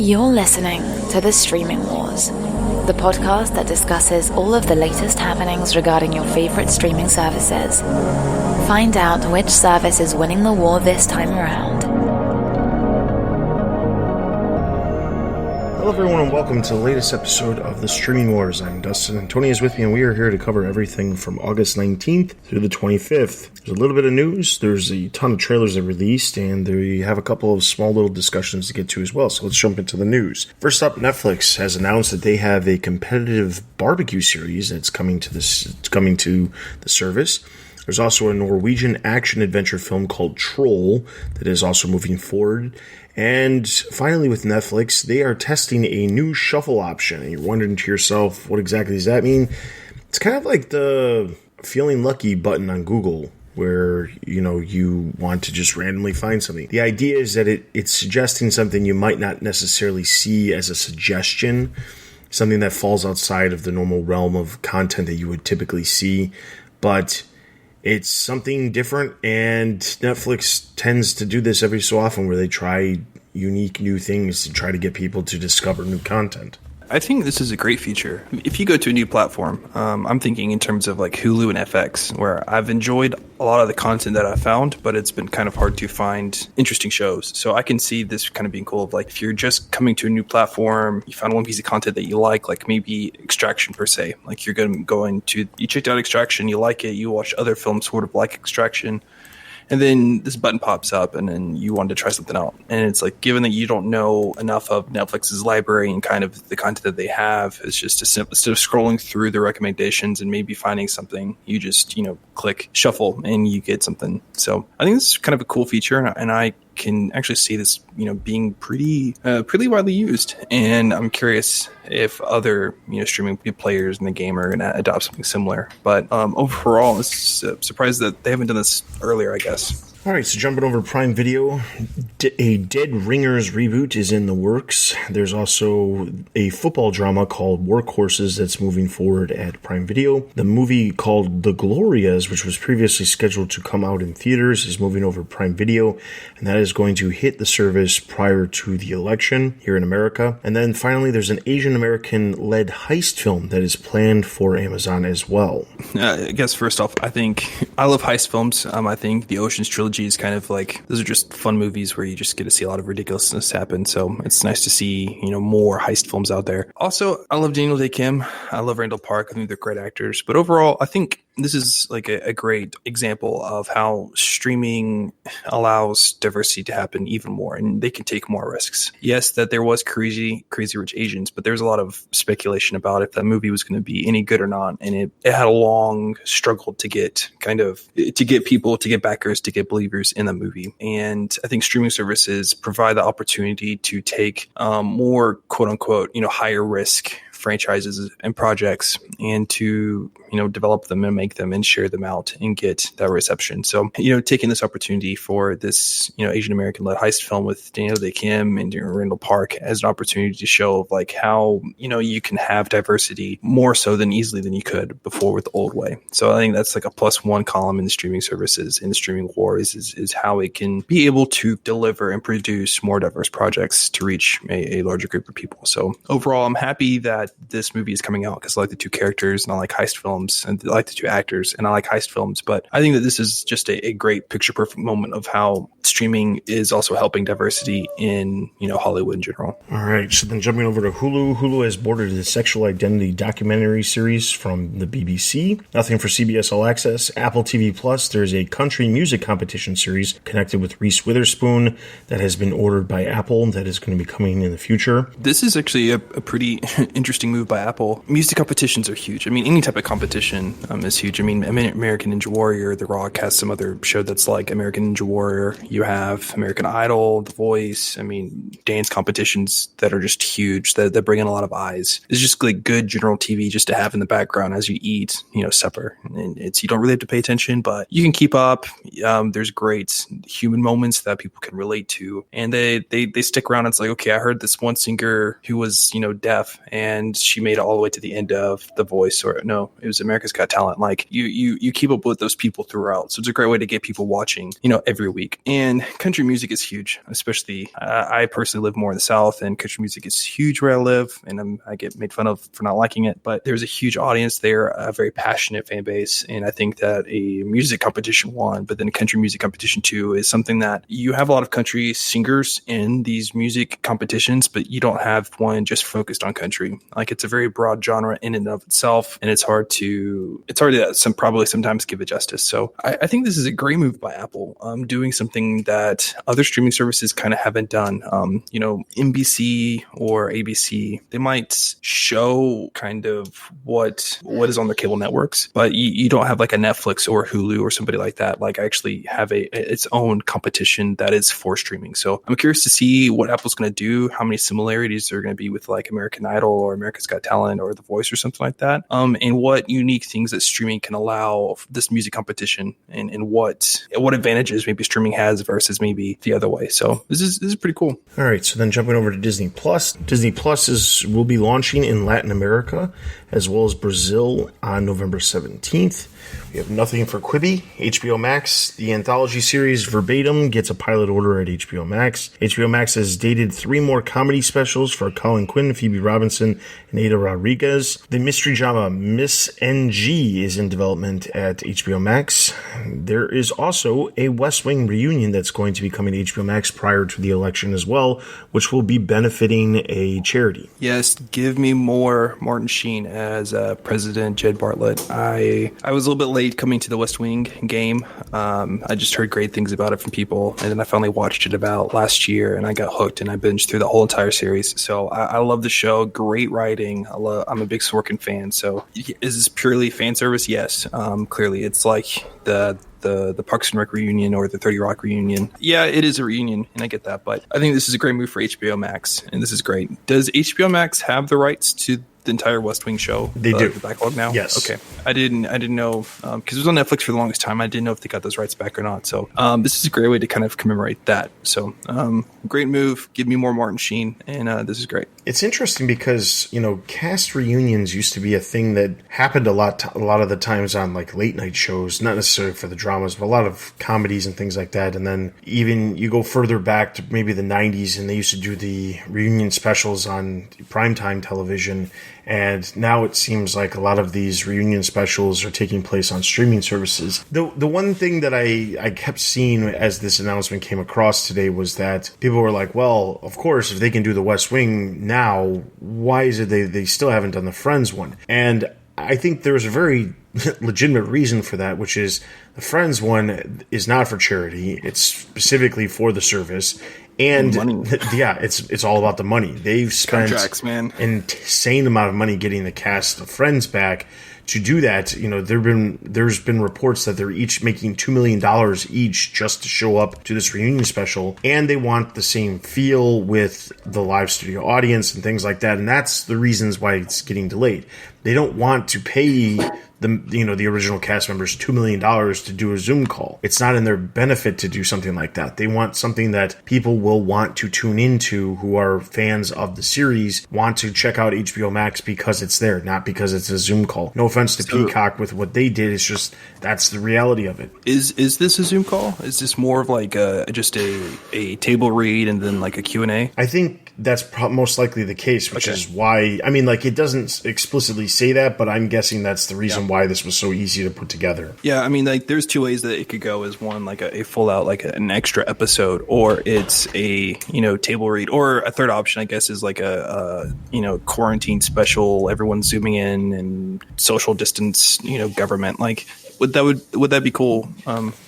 You're listening to The Streaming Wars, the podcast that discusses all of the latest happenings regarding your favorite streaming services. Find out which service is winning the war this time around. Hello everyone and welcome to the latest episode of The Streaming Wars. I'm Dustin and Tony is with me and we are here to cover everything from August 19th through the 25th. There's a little bit of news, there's a ton of trailers that released, and we have a couple of small little discussions to get to as well, so let's jump into the news. First up, Netflix has announced that they have a competitive barbecue series that's coming to the service. There's also a Norwegian action-adventure film called Troll that is also moving forward. And finally with Netflix, they are testing a new shuffle option. And you're wondering to yourself, what exactly does that mean? It's kind of like the feeling lucky button on Google, where, you want to just randomly find something. The idea is that it's suggesting something you might not necessarily see as a suggestion, something that falls outside of the normal realm of content that you would typically see, but it's something different, and Netflix tends to do this every so often where they try unique new things to try to get people to discover new content. I think this is a great feature. If you go to a new platform, I'm thinking in terms of like Hulu and FX, where I've enjoyed a lot of the content that I found, but it's been kind of hard to find interesting shows. So I can see this kind of being cool of like, if you're just coming to a new platform, you found one piece of content that you like maybe Extraction per se. Like you're you checked out Extraction, you like it, you watch other films sort of like Extraction, and then this button pops up and then you want to try something out. And it's like, given that you don't know enough of Netflix's library and kind of the content that they have, it's just instead of scrolling through the recommendations and maybe finding something, you just, click shuffle and you get something. So I think this is kind of a cool feature, and I can actually see this, being pretty widely used. And I'm curious if other, streaming players in the game are going to adopt something similar. But overall, it's surprised that they haven't done this earlier, I guess. All right, so jumping over to Prime Video, a Dead Ringers reboot is in the works. There's also a football drama called Workhorses that's moving forward at Prime Video. The movie called The Glorias, which was previously scheduled to come out in theaters, is moving over to Prime Video, and that is going to hit the service prior to the election here in America. And then finally, there's an Asian American-led heist film that is planned for Amazon as well. I guess first off, I love heist films. I think the Ocean's Trilogy is kind of like, those are just fun movies where you just get to see a lot of ridiculousness happen. So it's nice to see, more heist films out there. Also, I love Daniel Day-Kim. I love Randall Park. I think they're great actors. But overall, I think this is like a great example of how streaming allows diversity to happen even more, and they can take more risks. Yes, that there was Crazy Rich Asians, but there's a lot of speculation about if that movie was going to be any good or not, and it had a long struggle to get people, to get backers, to get believers in the movie. And I think streaming services provide the opportunity to take more quote unquote higher risk franchises and projects, and to develop them and make them and share them out and get that reception. So taking this opportunity for this Asian American led heist film with Daniel Day-Kim and Randall Park as an opportunity to show like how you can have diversity more so than easily than you could before with the old way. So I think that's like a +1 column in the streaming services, in the streaming wars, is how it can be able to deliver and produce more diverse projects to reach a larger group of people. So overall, I'm happy that this movie is coming out because I like the two characters and I like heist films, and I like the two actors and I like heist films. But I think that this is just a great picture perfect moment of how streaming is also helping diversity in Hollywood in general. All right, so then jumping over to Hulu. Hulu has boarded a sexual identity documentary series from the BBC. Nothing for CBS All Access. Apple TV Plus, there's a country music competition series connected with Reese Witherspoon that has been ordered by Apple that is going to be coming in the future. This is actually a pretty interesting move by Apple. Music competitions are huge. I mean, any type of competition is huge. I mean, American Ninja Warrior, The Rock has some other show that's like American Ninja Warrior. You have American Idol, The Voice. I mean, dance competitions that are just huge, that bring in a lot of eyes. It's just like good general TV just to have in the background as you eat, supper. And you don't really have to pay attention, but you can keep up. There's great human moments that people can relate to, and they stick around. It's like, okay, I heard this one singer who was, deaf, and she made it all the way to the end of The Voice, or no, it was America's Got Talent. Like you keep up with those people throughout. So it's a great way to get people watching, every week. And country music is huge, especially I personally live more in the South, and country music is huge where I live, and I get made fun of for not liking it. But there's a huge audience there, a very passionate fan base, and I think that a music competition one, but then a country music competition two is something that you have a lot of country singers in these music competitions, but you don't have one just focused on country. Like, it's a very broad genre in and of itself, and it's hard to probably sometimes give it justice. So I think this is a great move by Apple, doing something that other streaming services kind of haven't done. NBC or ABC, they might show kind of what is on their cable networks, but you don't have like a Netflix or Hulu or somebody like that, like actually have its own competition that is for streaming. So I'm curious to see what Apple's going to do, how many similarities there are going to be with like American Idol or America's Got Talent or The Voice or something like that, and what unique things that streaming can allow this music competition, and what advantages maybe streaming has versus maybe the other way. So this is pretty cool. All right, so then jumping over to Disney Plus. Disney Plus will be launching in Latin America as well as Brazil on November 17th. We have Nothing for Quibi. HBO Max, the anthology series Verbatim, gets a pilot order at HBO Max. HBO Max has dated 3 more comedy specials for Colin Quinn, Phoebe Robinson, and Ada Rodriguez. The mystery drama Miss NG is in development at HBO Max. There is also a West Wing reunion that's going to be coming to HBO Max prior to the election as well, which will be benefiting a charity. Yes, give me more Martin Sheen as President Jed Bartlett. I was a little bit late coming to the West Wing game. I just heard great things about it from people, and then I finally watched it about last year, and I got hooked, and I binged through the whole entire series. So I love the show. Great writing. I'm a big Sorkin fan. So is this purely fan service? Yes. Clearly, it's like the Parks and Rec reunion or the 30 Rock reunion. Yeah, it is a reunion, and I get that, but I think this is a great move for HBO Max, and this is great. Does HBO Max have the rights to the entire West Wing show? They do. The backlog now? Yes. Okay. I didn't know, because it was on Netflix for the longest time. I didn't know if they got those rights back or not. So this is a great way to kind of commemorate that. So great move. Give me more Martin Sheen, and this is great. It's interesting because, cast reunions used to be a thing that happened a lot of the times on like late night shows, not necessarily for the dramas, but a lot of comedies and things like that. And then even you go further back to maybe the 90s, and they used to do the reunion specials on primetime television. And now it seems like a lot of these reunion specials are taking place on streaming services. The one thing that I kept seeing as this announcement came across today was that people were like, well, of course, if they can do the West Wing now, why is it they still haven't done the Friends one? And I think there's a very legitimate reason for that, which is the Friends one is not for charity. It's specifically for the service. And yeah, it's all about the money. They've spent contracts, man, an insane amount of money getting the cast of Friends back. To do that, there's been reports that they're each making $2 million each just to show up to this reunion special, and they want the same feel with the live studio audience and things like that. And that's the reasons why it's getting delayed. They don't want to pay the original cast members $2 million to do a Zoom call. It's not in their benefit to do something like that. They want something that people will want to tune into, who are fans of the series, want to check out HBO Max because it's there, not because it's a Zoom call. No offense to Peacock with what they did. It's just, that's the reality of it. Is this a Zoom call? Is this more of like just a table read and then like a Q&A? I think that's most likely the case, which is why, it doesn't explicitly say that, but I'm guessing that's the reason why this was so easy to put together. Yeah, there's 2 ways that it could go. Is one like a full out, like an extra episode, or it's a table read, or a third option, I guess, is like a quarantine special. Everyone's zooming in and social distance, government. Like, would that be cool?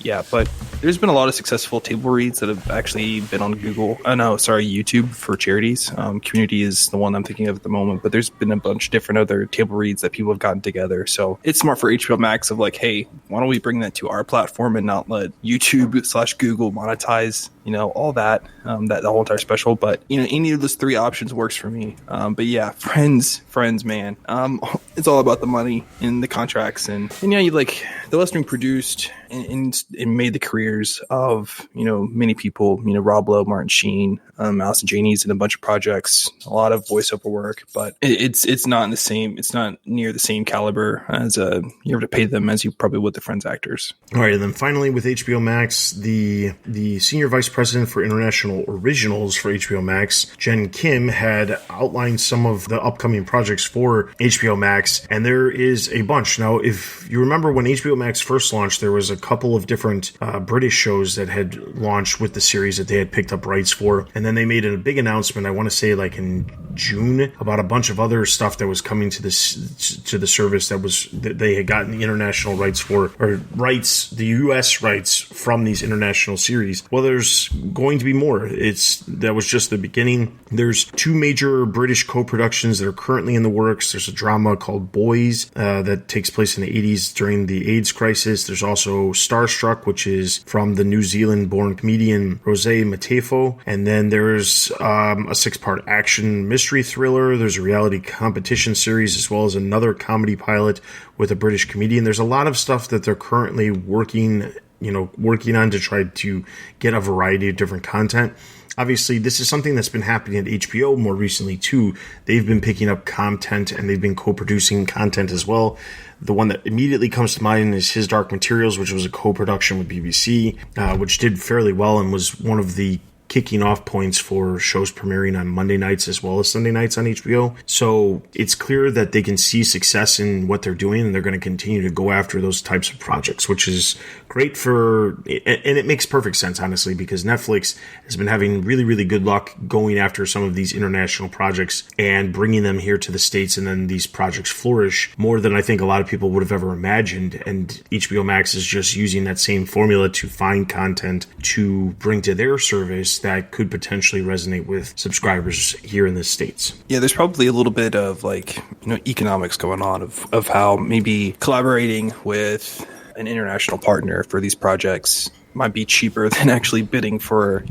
Yeah, but there's been a lot of successful table reads that have actually been on YouTube for charities. Community is the one I'm thinking of at the moment, but there's been a bunch of different other table reads that people have gotten together. So it's smart for HBO Max of like, hey, why don't we bring that to our platform and not let YouTube /Google monetize all that, that the whole entire special. But any of those three options works for me. But yeah, Friends, man. It's all about the money and the contracts, and you like the Western produced and made the careers of many people. Rob Lowe, Martin Sheen, Allison Janney's in a bunch of projects, a lot of voiceover work, but it's not in the same. It's not near the same caliber as you have to pay them as you probably would the Friends actors. All right, and then finally with HBO Max, the senior vice president for international originals for HBO Max, Jen Kim, had outlined some of the upcoming projects for HBO Max, and there is a bunch. Now, if you remember when HBO Max first launched, there was a couple of different British shows that had launched with the series that they had picked up rights for, and then they made a big announcement, I want to say like in June, about a bunch of other stuff that was coming to the service that they had gotten the international rights for, or the US rights from these international series. Well, there's going to be more. That was just the beginning. There's 2 major British co-productions that are currently in the works. There's a drama called Boys that takes place in the 80s during the AIDS crisis. There's also Starstruck, which is from the New Zealand-born comedian Rosé Matefo. And then there's a 6-part action mystery thriller. There's a reality competition series, as well as another comedy pilot with a British comedian. There's a lot of stuff that they're currently working on to try to get a variety of different content. Obviously, this is something that's been happening at HBO more recently, too. They've been picking up content, and they've been co-producing content as well. The one that immediately comes to mind is His Dark Materials, which was a co-production with BBC, which did fairly well and was one of the kicking off points for shows premiering on Monday nights as well as Sunday nights on HBO. So it's clear that they can see success in what they're doing, and they're going to continue to go after those types of projects, which is great and it makes perfect sense, honestly, because Netflix has been having really, really good luck going after some of these international projects and bringing them here to the States, and then these projects flourish more than I think a lot of people would have ever imagined. And HBO Max is just using that same formula to find content to bring to their service that could potentially resonate with subscribers here in the States. Yeah, there's probably a little bit of economics going on of how maybe collaborating with an international partner for these projects might be cheaper than actually bidding for,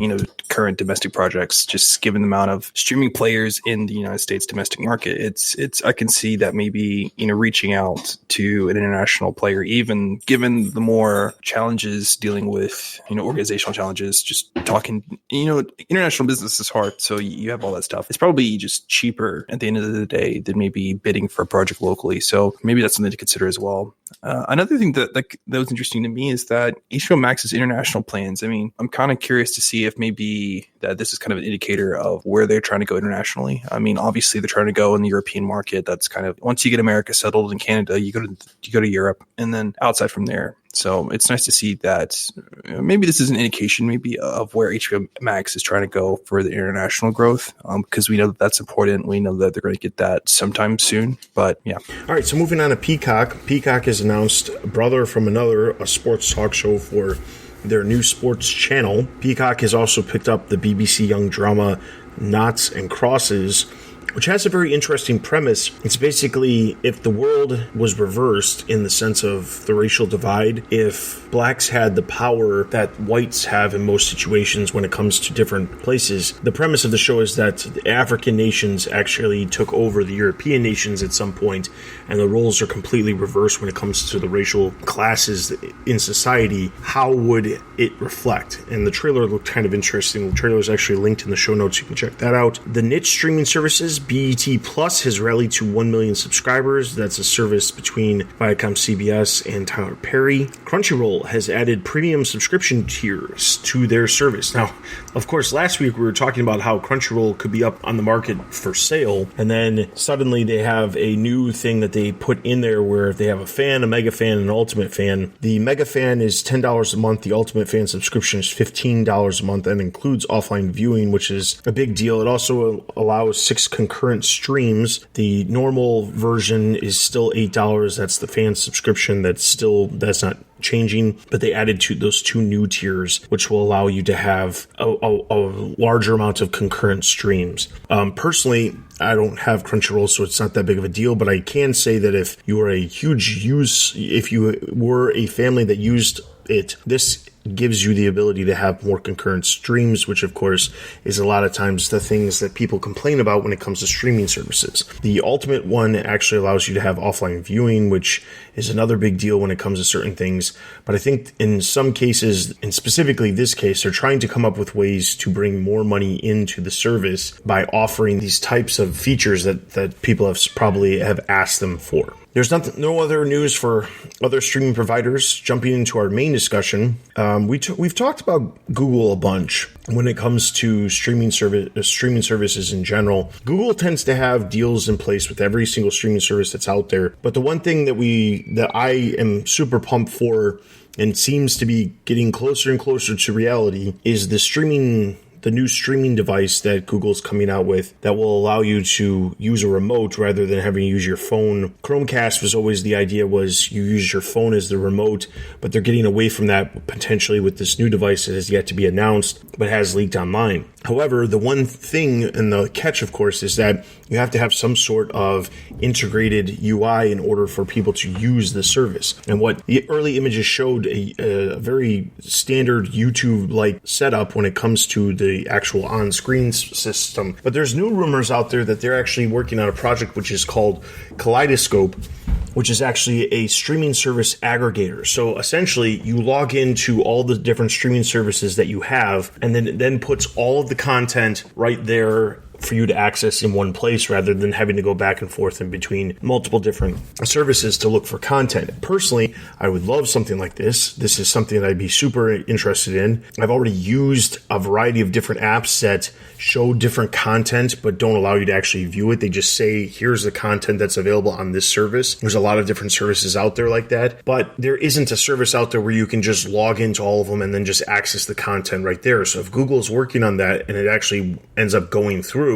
current domestic projects, just given the amount of streaming players in the United States domestic market. I can see that maybe, reaching out to an international player, even given the more challenges dealing with, organizational challenges, just talking, international business is hard. So you have all that stuff. It's probably just cheaper at the end of the day than maybe bidding for a project locally. So maybe that's something to consider as well. Another thing that was interesting to me is that HBO Max's international plans. I mean, I'm kind of curious to see if maybe that this is kind of an indicator of where they're trying to go internationally. I mean, obviously they're trying to go in the European market. That's kind of, once you get America settled in Canada, you go to Europe, and then outside from there. So it's nice to see that maybe this is an indication maybe of where HBO Max is trying to go for the international growth, because we know that that's important. We know that they're going to get that sometime soon. But yeah. All right, so moving on to Peacock. Peacock has announced Brother from Another, a sports talk show for their new sports channel. Peacock has also picked up the BBC Young drama Knots and Crosses, which has a very interesting premise. It's basically if the world was reversed in the sense of the racial divide, if blacks had the power that whites have in most situations when it comes to different places. The premise of the show is that the African nations actually took over the European nations at some point, and the roles are completely reversed when it comes to the racial classes in society. How would it reflect? And the trailer looked kind of interesting. The trailer is actually linked in the show notes. You can check that out. The niche streaming services, BET Plus, has rallied to 1 million subscribers. That's a service between Viacom CBS and Tyler Perry. Crunchyroll has added premium subscription tiers to their service. Now, of course, last week we were talking about how Crunchyroll could be up on the market for sale, and then suddenly they have a new thing that they put in there where if they have a fan, a mega fan, and an ultimate fan. The mega fan is $10 a month. The ultimate fan subscription is $15 a month and includes offline viewing, which is a big deal. It also allows 6 concurrent streams. The normal version is still $8. That's the fan subscription. That's not changing, but they added those 2 new tiers, which will allow you to have a larger amount of concurrent streams. Personally, I don't have Crunchyroll, so it's not that big of a deal, but I can say that if you were a family that used it, this gives you the ability to have more concurrent streams, which of course is a lot of times the things that people complain about when it comes to streaming services. The ultimate one actually allows you to have offline viewing, which is another big deal when it comes to certain things. But I think in some cases, and specifically this case, they're trying to come up with ways to bring more money into the service by offering these types of features that people have probably have asked them for. There's no other news for other streaming providers. Jumping into our main discussion, we've talked about Google a bunch when it comes to streaming services in general. Google tends to have deals in place with every single streaming service that's out there. But the one thing that I am super pumped for, and seems to be getting closer and closer to reality, is the new streaming device that Google's coming out with that will allow you to use a remote rather than having to use your phone. Chromecast was always the idea was you use your phone as the remote, but they're getting away from that potentially with this new device that has yet to be announced, but has leaked online. However, the one thing and the catch, of course, is that you have to have some sort of integrated UI in order for people to use the service. And what the early images showed a very standard YouTube-like setup when it comes to the actual on-screen system. But there's new rumors out there that they're actually working on a project which is called Kaleidoscope, which is actually a streaming service aggregator. So essentially, you log into all the different streaming services that you have, and then it then puts all of the content right there for you to access in one place rather than having to go back and forth in between multiple different services to look for content. Personally, I would love something like this. This is something that I'd be super interested in. I've already used a variety of different apps that show different content but don't allow you to actually view it. They just say, here's the content that's available on this service. There's a lot of different services out there like that, but there isn't a service out there where you can just log into all of them and then just access the content right there. So if Google's working on that and it actually ends up going through,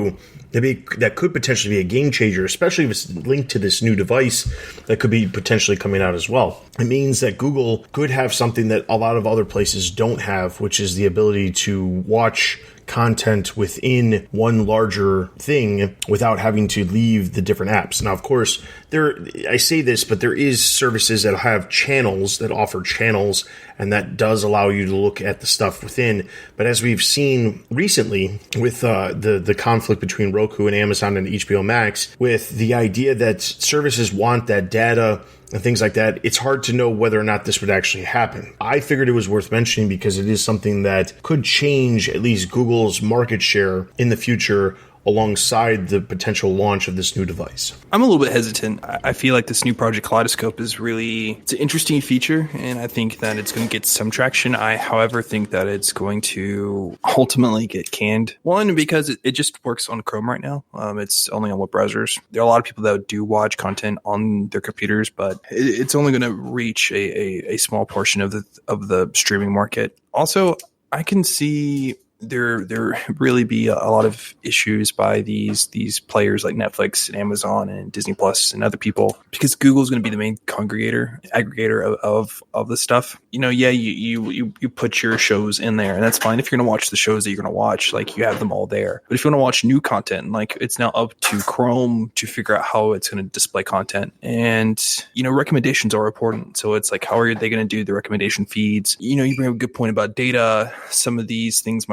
that could potentially be a game changer, especially if it's linked to this new device that could be potentially coming out as well. It means that Google could have something that a lot of other places don't have, which is the ability to watch content within one larger thing without having to leave the different apps. Now, of course, I say this, but there is services that have channels, that offer channels, and that does allow you to look at the stuff within. But as we've seen recently with the conflict between Roku and Amazon and HBO Max, with the idea that services want that data and things like that, it's hard to know whether or not this would actually happen. I figured it was worth mentioning because it is something that could change at least Google's market share in the future alongside the potential launch of this new device. I'm a little bit hesitant. I feel like this new project Kaleidoscope is it's an interesting feature, and I think that it's going to get some traction. I, however, think that it's going to ultimately get canned. One, because it just works on Chrome right now. It's only on web browsers. There are a lot of people that do watch content on their computers, but it's only going to reach a small portion of the streaming market. Also, I can see there really be a lot of issues by these players like Netflix and Amazon and Disney Plus and other people, because Google's going to be the main aggregator of the stuff. You put your shows in there, and that's fine if you're going to watch the shows that you're going to watch, like you have them all there. But if you want to watch new content, like it's now up to Chrome to figure out how it's going to display content. And recommendations are important. So it's like, how are they going to do the recommendation feeds? You bring up a good point about data. Some of these things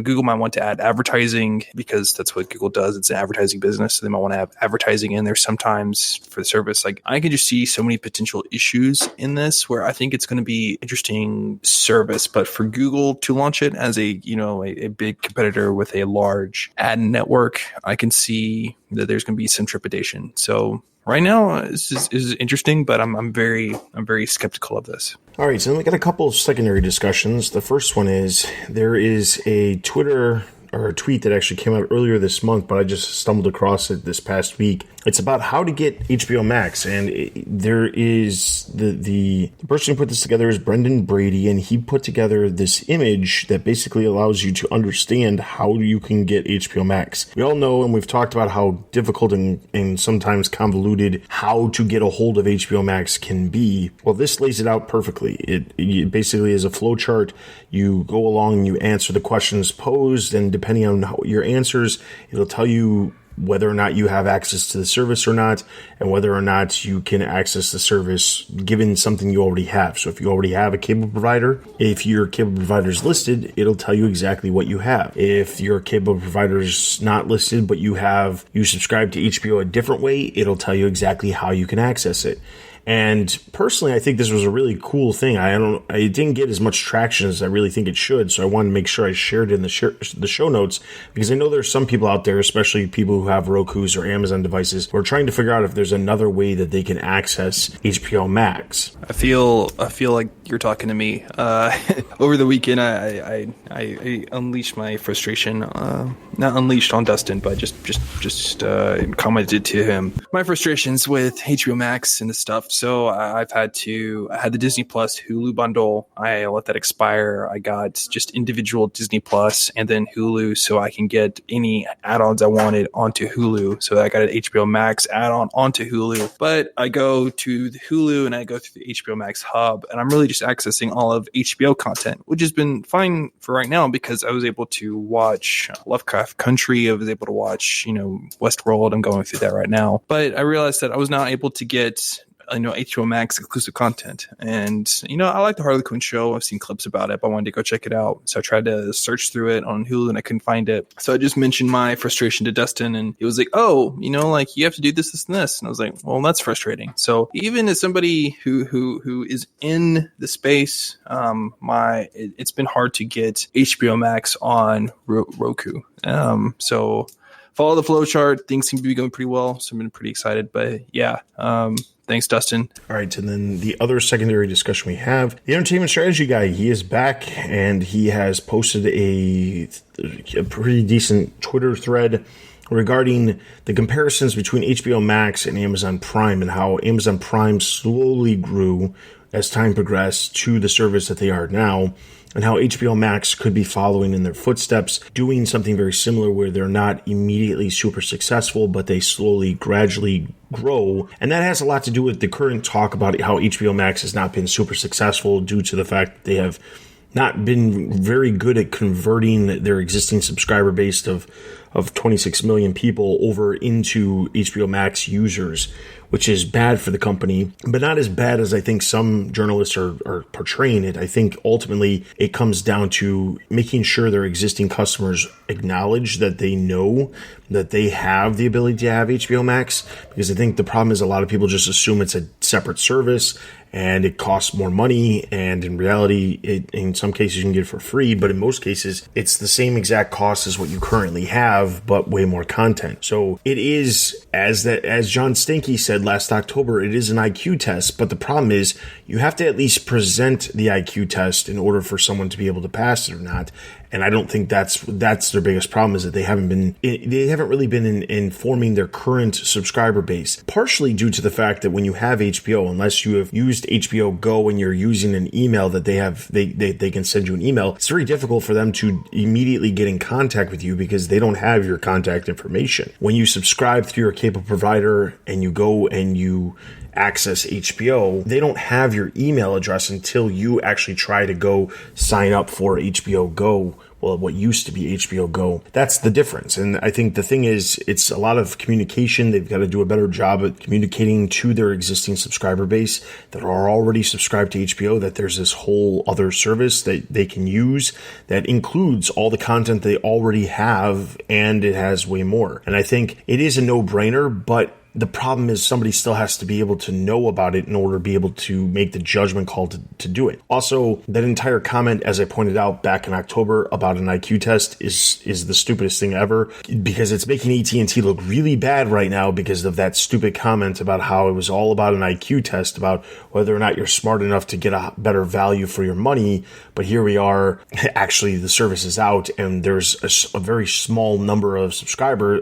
Google might want to add advertising, because that's what Google does. It's an advertising business. So they might want to have advertising in there sometimes for the service. Like, I can just see so many potential issues in this where I think it's going to be interesting service, but for Google to launch it as a big competitor with a large ad network, I can see that there's going to be some trepidation. So right now, this is interesting, but I'm very skeptical of this. All right, so then we got a couple of secondary discussions. The first one is there is a Twitter or a tweet that actually came out earlier this month, but I just stumbled across it this past week. It's about how to get HBO Max, and there is the person who put this together is Brendan Brady, and he put together this image that basically allows you to understand how you can get HBO Max. We all know, and we've talked about how difficult and sometimes convoluted how to get a hold of HBO Max can be. Well, this lays it out perfectly. It basically is a flow chart. You go along and you answer the questions posed, and depending on your answers, it'll tell you whether or not you have access to the service or not, and whether or not you can access the service given something you already have. So if you already have a cable provider, if your cable provider is listed, it'll tell you exactly what you have. If your cable provider is not listed, but you subscribe to HBO a different way, it'll tell you exactly how you can access it. And personally, I think this was a really cool thing. It didn't get as much traction as I really think it should, so I wanted to make sure I shared it in the show notes, because I know there's some people out there, especially people who have Rokus or Amazon devices, who are trying to figure out if there's another way that they can access HBO Max. I feel like you're talking to me. Over the weekend, I unleashed my frustration. Not unleashed on Dustin, but just commented to him my frustrations with HBO Max and the stuff. So I had the Disney Plus Hulu bundle. I let that expire. I got just individual Disney Plus and then Hulu, so I can get any add-ons I wanted onto Hulu. So I got an HBO Max add-on onto Hulu. But I go to the Hulu and I go through the HBO Max hub, and I'm really just accessing all of HBO content, which has been fine for right now because I was able to watch Lovecraft Country. I was able to watch, Westworld. I'm going through that right now. But I realized that I was not able to get HBO Max exclusive content. And, I like the Harley Quinn show. I've seen clips about it, but I wanted to go check it out. So I tried to search through it on Hulu and I couldn't find it. So I just mentioned my frustration to Dustin, and he was like, oh, you have to do this, this, and this. And I was like, well, that's frustrating. So even as somebody who is in the space, it's been hard to get HBO Max on Roku. So follow the flow chart. Things seem to be going pretty well. So I've been pretty excited, but yeah. Thanks, Dustin. All right, and then the other secondary discussion we have, the entertainment strategy guy, he is back, and he has posted a pretty decent Twitter thread regarding the comparisons between HBO Max and Amazon Prime, and how Amazon Prime slowly grew as time progressed to the service that they are now, and how HBO Max could be following in their footsteps, doing something very similar where they're not immediately super successful, but they slowly, gradually grow. And that has a lot to do with the current talk about how HBO Max has not been super successful due to the fact that they have not been very good at converting their existing subscriber base of 26 million people over into HBO Max users, which is bad for the company, but not as bad as I think some journalists are portraying it. I think ultimately it comes down to making sure their existing customers acknowledge that they know that they have the ability to have HBO Max, because I think the problem is a lot of people just assume it's a separate service and it costs more money, and in reality, in some cases you can get it for free, but in most cases it's the same exact cost as what you currently have, but way more content. So it is, as John Stinky said last October, it is an IQ test, but the problem is you have to at least present the IQ test in order for someone to be able to pass it or not. And I don't think that's their biggest problem, is that they haven't really been informing their current subscriber base, partially due to the fact that when you have HBO, unless you have used HBO Go and you're using an email that they can send you an email, it's very difficult for them to immediately get in contact with you because they don't have your contact information. When you subscribe through your cable provider and you go and you access HBO, they don't have your email address until you actually try to go sign up for HBO Go. Well, what used to be HBO Go. That's the difference. And I think the thing is, it's a lot of communication. They've got to do a better job at communicating to their existing subscriber base that are already subscribed to HBO, that there's this whole other service that they can use that includes all the content they already have, and it has way more. And I think it is a no-brainer, but the problem is somebody still has to be able to know about it in order to be able to make the judgment call to do it. Also, that entire comment, as I pointed out back in October about an IQ test, is the stupidest thing ever, because it's making AT&T look really bad right now because of that stupid comment about how it was all about an IQ test, about whether or not you're smart enough to get a better value for your money. But here we are, actually the service is out, and there's a very small number of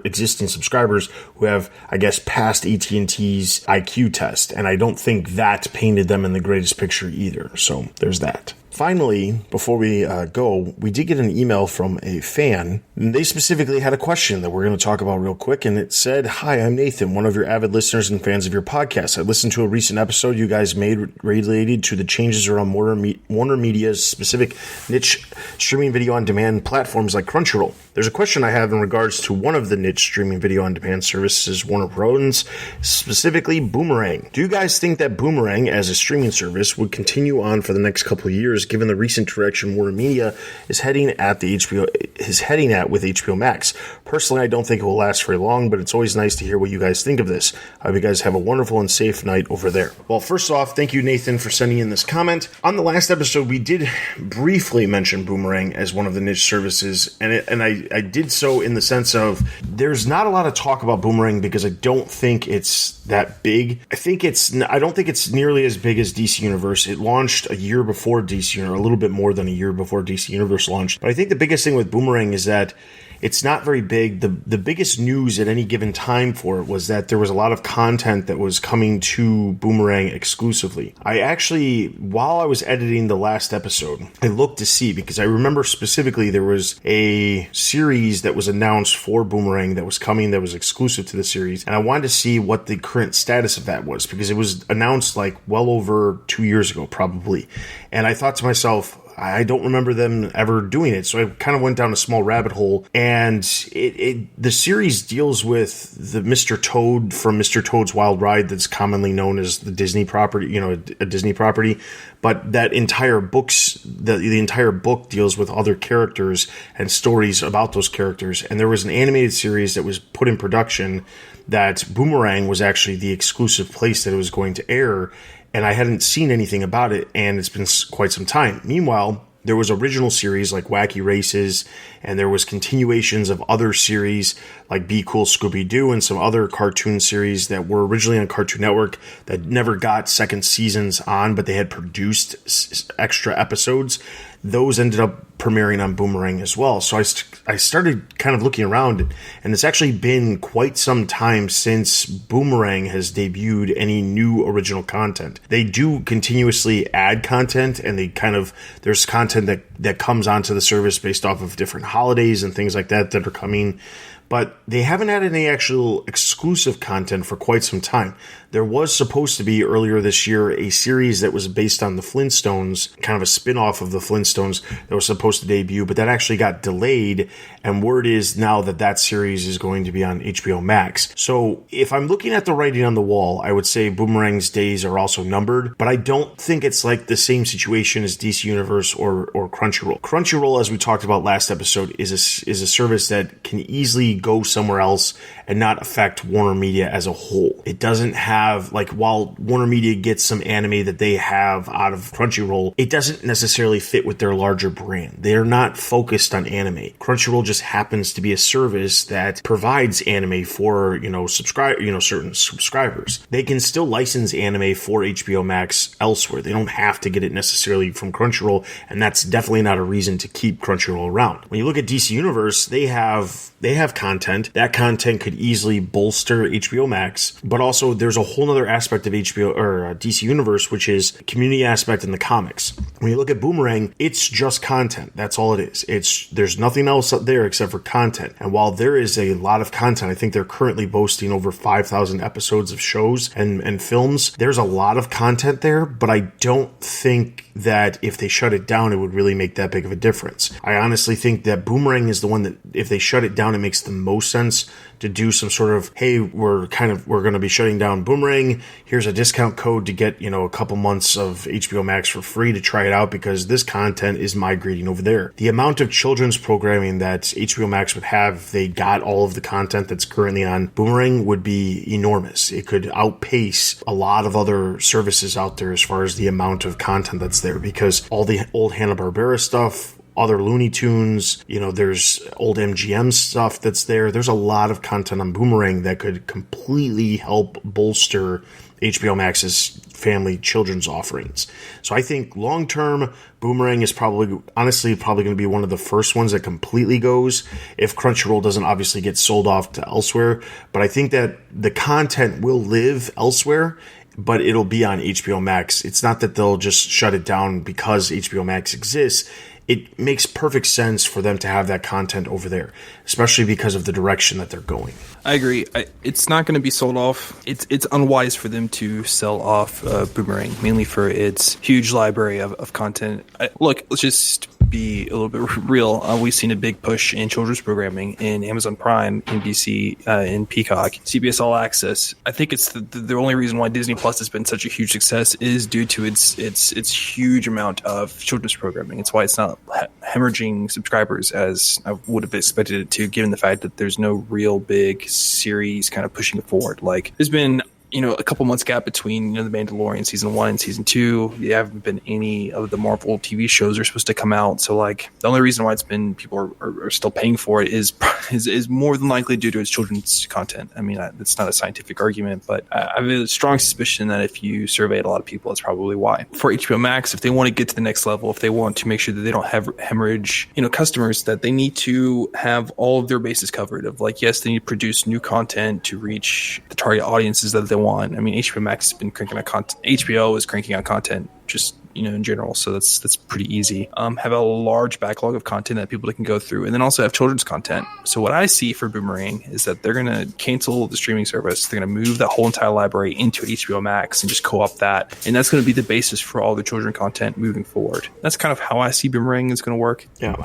existing subscribers who have, I guess, passed AT&T's IQ test, and I don't think that painted them in the greatest picture either. So there's that. Finally, before we go, we did get an email from a fan. And they specifically had a question that we're going to talk about real quick. And it said, "Hi, I'm Nathan, one of your avid listeners and fans of your podcast. I listened to a recent episode you guys made related to the changes around WarnerMedia's specific niche streaming video on demand platforms like Crunchyroll. There's a question I have in regards to one of the niche streaming video on demand services Warner owns, specifically Boomerang. Do you guys think that Boomerang as a streaming service would continue on for the next couple of years, given the recent direction WarnerMedia is heading at with HBO Max? Personally, I don't think it will last very long, but it's always nice to hear what you guys think of this. I hope you guys have a wonderful and safe night over there." Well, first off, thank you, Nathan, for sending in this comment. On the last episode, we did briefly mention Boomerang as one of the niche services, and I did so in the sense of there's not a lot of talk about Boomerang because I don't think it's that big. I don't think it's nearly as big as DC Universe. It launched a year before DC, or a little bit more than a year before DC Universe launched. But I think the biggest thing with Boomerang is that it's not very big. The biggest news at any given time for it was that there was a lot of content that was coming to Boomerang exclusively. I actually, while I was editing the last episode, I looked to see, because I remember specifically there was a series that was announced for Boomerang that was coming, that was exclusive to the series, and I wanted to see what the current status of that was, because it was announced like well over 2 years ago, probably. And I thought to myself, I don't remember them ever doing it. So I kind of went down a small rabbit hole, and the series deals with the Mr. Toad from Mr. Toad's Wild Ride, that's commonly known as the Disney property, a Disney property. But that entire the entire book deals with other characters and stories about those characters. And there was an animated series that was put in production that Boomerang was actually the exclusive place that it was going to air. And I hadn't seen anything about it, and it's been quite some time. Meanwhile, there was original series like Wacky Races, and there was continuations of other series like Be Cool Scooby-Doo and some other cartoon series that were originally on Cartoon Network that never got second seasons on, but they had produced extra episodes. Those ended up premiering on Boomerang as well. So I started kind of looking around, and it's actually been quite some time since Boomerang has debuted any new original content. They do continuously add content, and there's content that comes onto the service based off of different holidays and things like that are coming. But they haven't had any actual exclusive content for quite some time. There was supposed to be earlier this year a series that was based on the Flintstones, kind of a spin-off of the Flintstones that was supposed to debut, but that actually got delayed, and word is now that series is going to be on HBO Max. So if I'm looking at the writing on the wall, I would say Boomerang's days are also numbered, but I don't think it's like the same situation as DC Universe or Crunchyroll. Crunchyroll, as we talked about last episode, is a service that can easily go somewhere else and not affect WarnerMedia as a whole. It doesn't have, while WarnerMedia gets some anime that they have out of Crunchyroll, it doesn't necessarily fit with their larger brand. They're not focused on anime. Crunchyroll just happens to be a service that provides anime for, certain subscribers. They can still license anime for HBO Max elsewhere. They don't have to get it necessarily from Crunchyroll, and that's definitely not a reason to keep Crunchyroll around. When you look at DC Universe, they have content. That content could easily bolster HBO Max, but also there's a whole other aspect of HBO or DC Universe, which is the community aspect in the comics. When you look at Boomerang, it's just content. That's all it is. There's nothing else up there except for content. And while there is a lot of content, I think they're currently boasting over 5,000 episodes of shows and films. There's a lot of content there, but I don't think that if they shut it down, it would really make that big of a difference. I honestly think that Boomerang is the one that, if they shut it down, it makes the most sense to do some sort of, hey, we're going to be shutting down Boomerang. Here's a discount code to get, a couple months of HBO Max for free to try it out because this content is migrating over there. The amount of children's programming that HBO Max would have if they got all of the content that's currently on Boomerang would be enormous. It could outpace a lot of other services out there as far as the amount of content that's there, because all the old Hanna-Barbera stuff, other Looney Tunes, there's old MGM stuff that's there. There's a lot of content on Boomerang that could completely help bolster HBO Max's family children's offerings. So I think long-term, Boomerang is probably going to be one of the first ones that completely goes if Crunchyroll doesn't obviously get sold off to elsewhere. But I think that the content will live elsewhere. but it'll be on HBO Max. It's not that they'll just shut it down because HBO Max exists. It makes perfect sense for them to have that content over there, especially because of the direction that they're going. I agree. It's not going to be sold off. It's unwise for them to sell off Boomerang, mainly for its huge library of content. Look, let's just be a little bit real. We've seen a big push in children's programming in Amazon Prime, NBC, in Peacock, CBS All Access. I think it's the only reason why Disney Plus has been such a huge success is due to its huge amount of children's programming. It's why it's not hemorrhaging subscribers as I would have expected it to, given the fact that there's no real big series kind of pushing it forward. Like, there's been a couple months gap between The Mandalorian season 1 and season 2. There haven't been any of the Marvel TV shows that are supposed to come out. So like, the only reason why it's been people are still paying for it is more than likely due to its children's content. I mean, it's not a scientific argument, but I have a strong suspicion that if you surveyed a lot of people, that's probably why. For HBO Max, if they want to get to the next level, if they want to make sure that they don't have hemorrhage, customers, that they need to have all of their bases covered. Of like, yes, they need to produce new content to reach the target audiences that they want. I mean, HBO Max has been cranking out content. HBO is cranking out content just, in general. So that's pretty easy. Have a large backlog of content that people can go through, and then also have children's content. So what I see for Boomerang is that they're going to cancel the streaming service. They're going to move that whole entire library into HBO Max and just co-op that. And that's going to be the basis for all the children content moving forward. That's kind of how I see Boomerang is going to work. Yeah,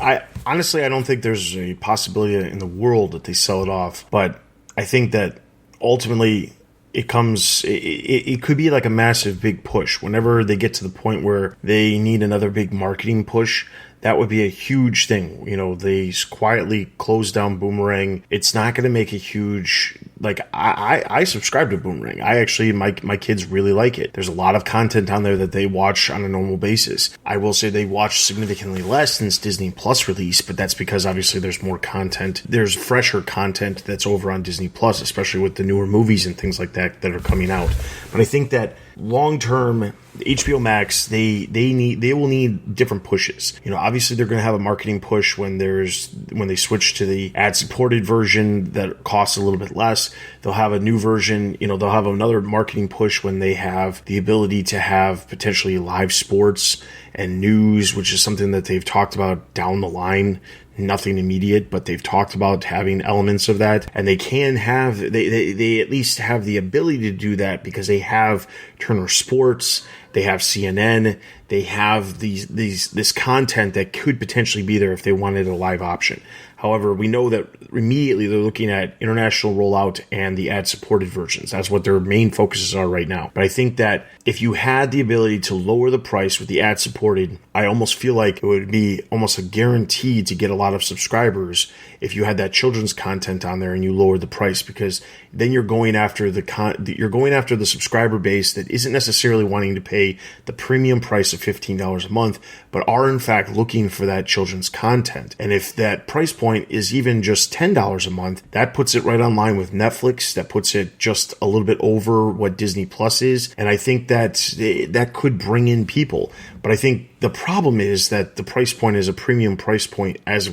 I don't think there's a possibility in the world that they sell it off, but I think that ultimately it could be like a massive big push. Whenever they get to the point where they need another big marketing push, that would be a huge thing. They quietly close down Boomerang. It's not going to make a huge, like, I subscribe to Boomerang. I actually, my kids really like it. There's a lot of content on there that they watch on a normal basis. I will say they watch significantly less since Disney Plus release, but that's because obviously there's more content. There's fresher content that's over on Disney Plus, especially with the newer movies and things like that are coming out. But I think that long term, HBO Max, they will need different pushes. Obviously they're going to have a marketing push when they switch to the ad supported version that costs a little bit less. They'll have a new version. They'll have another marketing push when they have the ability to have potentially live sports and news, which is something that they've talked about down the line. Nothing immediate, but they've talked about having elements of that, and they at least have the ability to do that because they have Turner Sports, they have CNN, they have this content that could potentially be there if they wanted a live option. However, we know that immediately they're looking at international rollout and the ad-supported versions. That's what their main focuses are right now. But I think that if you had the ability to lower the price with the ad-supported, I almost feel like it would be almost a guarantee to get a lot of subscribers if you had that children's content on there and you lowered the price, because then you're going after the subscriber base that isn't necessarily wanting to pay the premium price of $15 a month, but are in fact looking for that children's content. And if that price point is even just $10 a month, that puts it right on line with Netflix. That puts it just a little bit over what Disney Plus is. And I think that could bring in people. But I think the problem is that the price point is a premium price point as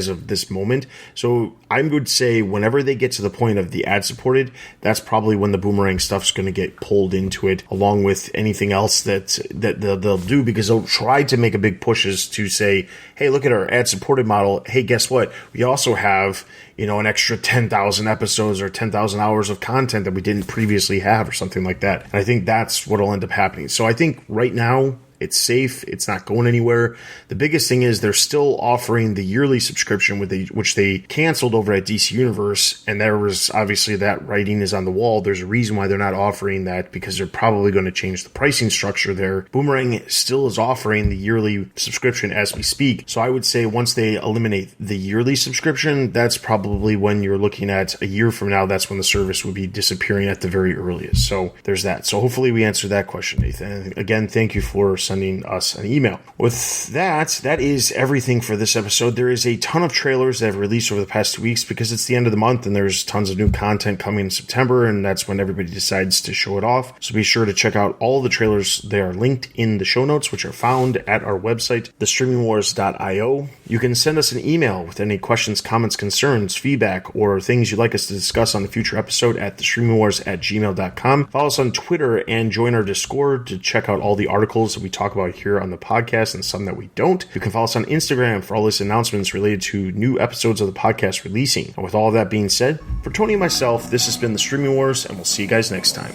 of this moment. So I would say whenever they get to the point of the ad-supported, that's probably when the Boomerang stuff's going to get pulled into it, along with anything else that they'll do, because they'll try to make a big pushes to say, hey, look at our ad-supported model. Hey, guess what? We also have an extra 10,000 episodes or 10,000 hours of content that we didn't previously have, or something like that. And I think that's what'll end up happening. So I think right now, it's safe. It's not going anywhere. The biggest thing is they're still offering the yearly subscription which they canceled over at DC Universe. And there was obviously that writing is on the wall. There's a reason why they're not offering that, because they're probably going to change the pricing structure there. Boomerang still is offering the yearly subscription as we speak. So I would say once they eliminate the yearly subscription, that's probably when you're looking at a year from now. That's when the service would be disappearing at the very earliest. So there's that. So hopefully we answered that question, Nathan. And again, thank you for sending us an email. With that is everything for this episode. There is a ton of trailers that have released over the past 2 weeks because it's the end of the month and there's tons of new content coming in September, and that's when everybody decides to show it off. So be sure to check out all the trailers. They are linked in the show notes, which are found at our website, thestreamingwars.io. You can send us an email with any questions, comments, concerns, feedback, or things you'd like us to discuss on a future episode at thestreamingwars@gmail.com. Follow us on Twitter and join our Discord to check out all the articles that we talk about here on the podcast and some that we don't. You can follow us on Instagram for all these announcements related to new episodes of the podcast releasing. And with all of that being said, for Tony and myself, this has been The Streaming Wars, and we'll see you guys next time.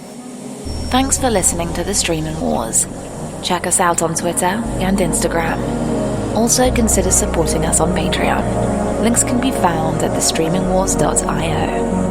Thanks for listening to The Streaming Wars. Check us out on Twitter and Instagram. Also consider supporting us on Patreon. Links can be found at thestreamingwars.io.